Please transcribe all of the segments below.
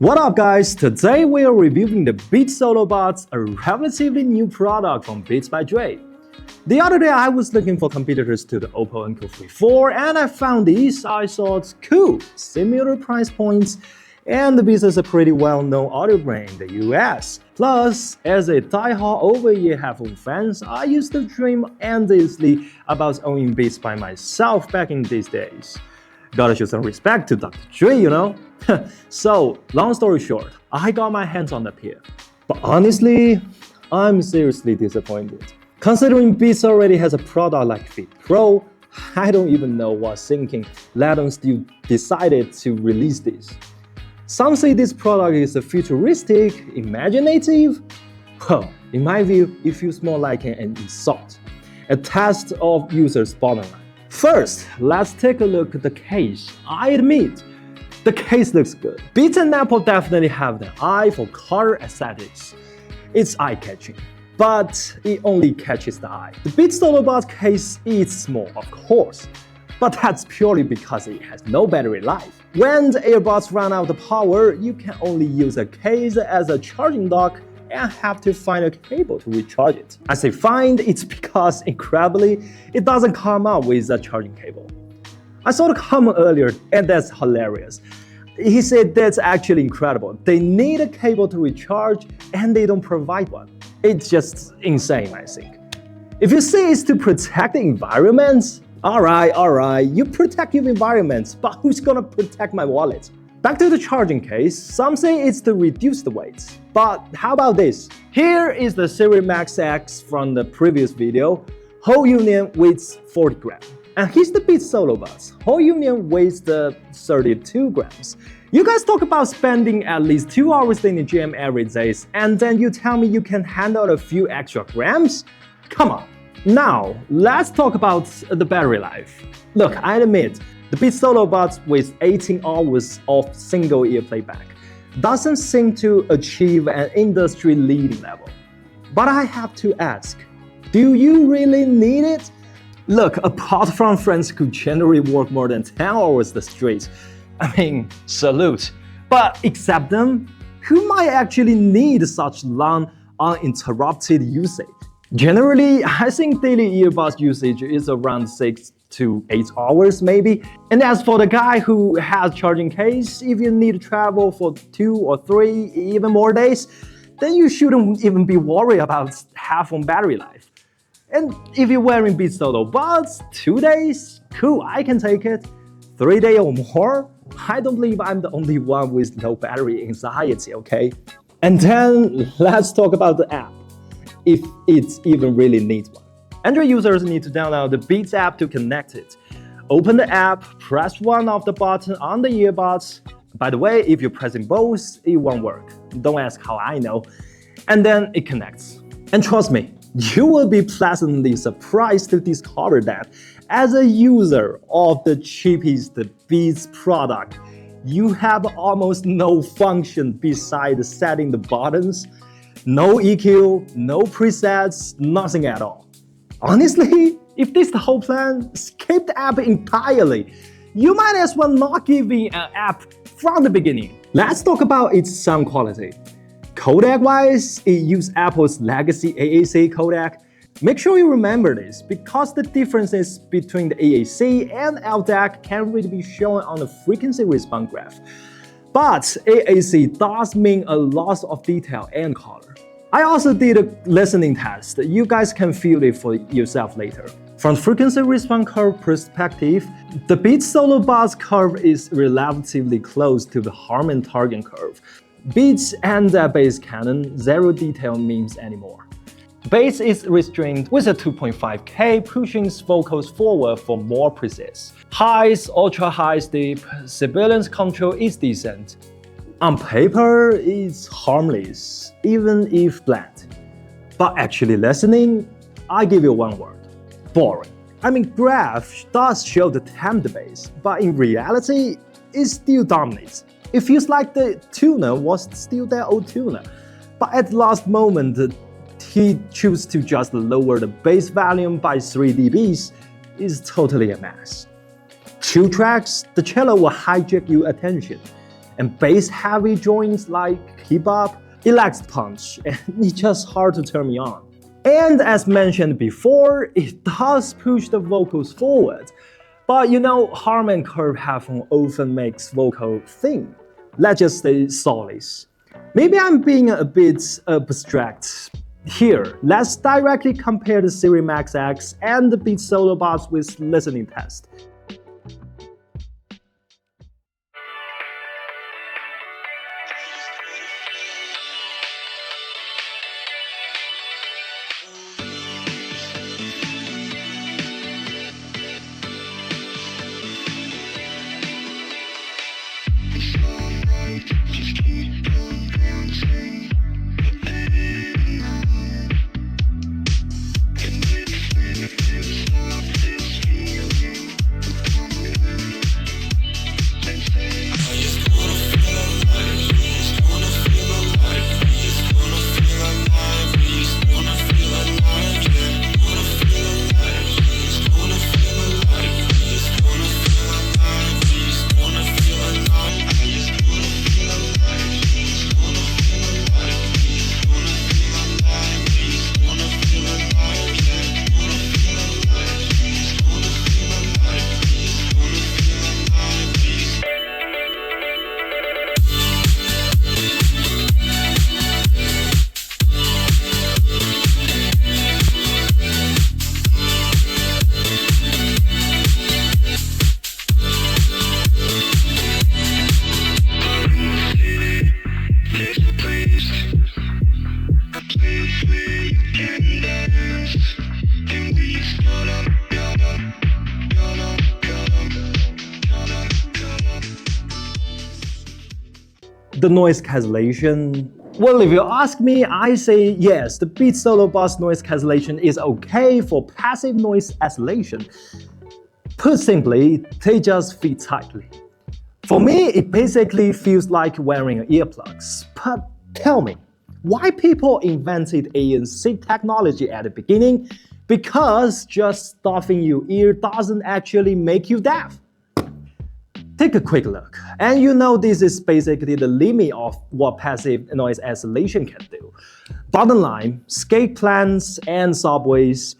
What up guys, today we are reviewing the Beats Solo Buds, a relatively new product from Beats by Dre. The other day I was looking for competitors to the Oppo Enco34 and I found these. I thought, cool, similar price points, and the Beats is a pretty well-known audio brand in the US. Plus, as a die-hard over-ear headphone fan, I used to dream endlessly about owning Beats by myself back in these days. Gotta show some respect to Dr. Dre, you know? So, long story short, I got my hands on the pair. But honestly, I'm seriously disappointed. Considering Beats already has a product like Fit Pro, I don't even know what's thinking, let alone still decided to release this. Some say this product is a futuristic, imaginative. Well, in my view, it feels more like an insult, a test of users' bottom line. First, let's take a look at the case. I admit, the case looks good. Beats and Apple definitely have an eye for color aesthetics. It's eye-catching, but it only catches the eye. The Beats Solo Buds case is small, of course, but that's purely because it has no battery life. When the earbuds run out of power, you can only use a case as a charging dock and have to find a cable to recharge it. I say find, it's because, incredibly, it doesn't come out with a charging cable. I saw the comment earlier, and that's hilarious. He said that's actually incredible. They need a cable to recharge, and they don't provide one. It's just insane, I think. If you say it's to protect the environment, alright, you protect your environment, but who's gonna protect my wallet? Back to the charging case, some say it's to reduce the weight. But how about this? Here is the Series Max X from the previous video. Whole unit weighs 40 grams. And here's the Beats Solo Buds. Whole unit weighs 32 grams. You guys talk about spending at least 2 hours in the gym every day, and then you tell me you can handle a few extra grams? Come on. Now, let's talk about the battery life. Look, I admit, the Beats Solo Buds with 18 hours of single ear playback doesn't seem to achieve an industry-leading level. But I have to ask, do you really need it? Look, apart from friends who generally work more than 10 hours straight, I mean, salute. But except them, who might actually need such long, uninterrupted usage? Generally, I think daily earbuds usage is around 6 to 8 hours maybe. And as for the guy who has charging case, if you need to travel for 2 or 3, even more days, then you shouldn't even be worried about headphone battery life. And if you're wearing Beats Solo Buds, 2 days, cool, I can take it. 3 days or more, I don't believe I'm the only one with low battery anxiety, okay? And then let's talk about the app, if it even really needs one. Android users need to download the Beats app to connect it. Open the app, press one of the buttons on the earbuds. By the way, if you're pressing both, it won't work. Don't ask how I know. And then it connects. And trust me, you will be pleasantly surprised to discover that as a user of the cheapest Beats product, you have almost no function besides setting the buttons. No EQ, no presets, nothing at all. Honestly, if this is the whole plan, skip the app entirely. You might as well not give me an app from the beginning. Let's talk about its sound quality. Codec-wise, it uses Apple's legacy AAC codec. Make sure you remember this, because the differences between the AAC and LDAC can't really be shown on the frequency response graph. But AAC does mean a loss of detail and color. I also did a listening test. You guys can feel it for yourself later. From frequency response curve perspective, the Beats Solo Buds curve is relatively close to the Harman Target curve. Beats and bass canon, zero detail means anymore. Bass is restrained with a 2.5K, pushing vocals forward for more precise. Highs, ultra high deep, sibilance control is decent. On paper, it's harmless, even if bland. But actually listening, I give you one word: boring. I mean, graph does show the temp bass, but in reality, it still dominates. It feels like the tuner was still their old tuner, but at the last moment, he chose to just lower the bass volume by 3 dBs. It's totally a mess. 2 tracks, the cello will hijack your attention. and bass-heavy joints like hip-hop, it lacks punch, and it's just hard to turn me on. And as mentioned before, it does push the vocals forward. But you know, Harman Kardon headphone often makes vocal thin. Let's just say solids. Maybe I'm being a bit abstract. Here, let's directly compare the Series Max X and the Beats Solo Buds with listening test. The noise cancellation. Well, if you ask me, I say yes, the Beats Solo Buds noise cancellation is okay for passive noise isolation. Put simply, they just fit tightly. For me, it basically feels like wearing earplugs. But tell me, why people invented ANC technology at the beginning? Because just stuffing your ear doesn't actually make you deaf. Take a quick look, and you know this is basically the limit of what passive noise isolation can do. Bottom line, skate plans and subways.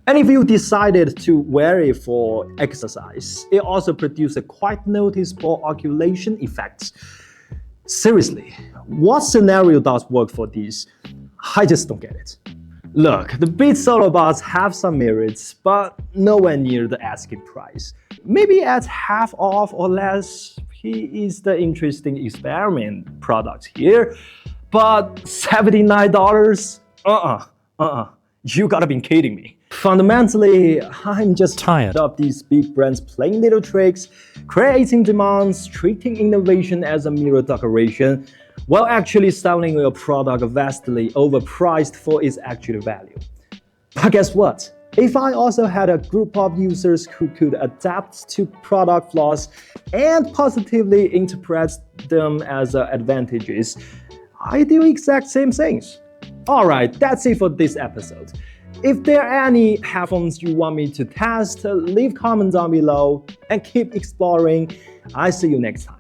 And if you decided to wear it for exercise, it also produces quite noticeable oculation effects. Seriously, what scenario does work for these? I just don't get it. Look, the Beats Solo Buds have some merits, but nowhere near the asking price. Maybe at half off or less, he is the interesting experiment product here. But $79? You gotta be kidding me. Fundamentally, I'm just tired of these big brands playing little tricks, creating demands, treating innovation as a mere decoration, while actually selling a product vastly overpriced for its actual value. But guess what? If I also had a group of users who could adapt to product flaws and positively interpret them as advantages, I do exact same things. Alright, that's it for this episode. If there are any headphones you want me to test, leave comments down below and keep exploring. I'll see you next time.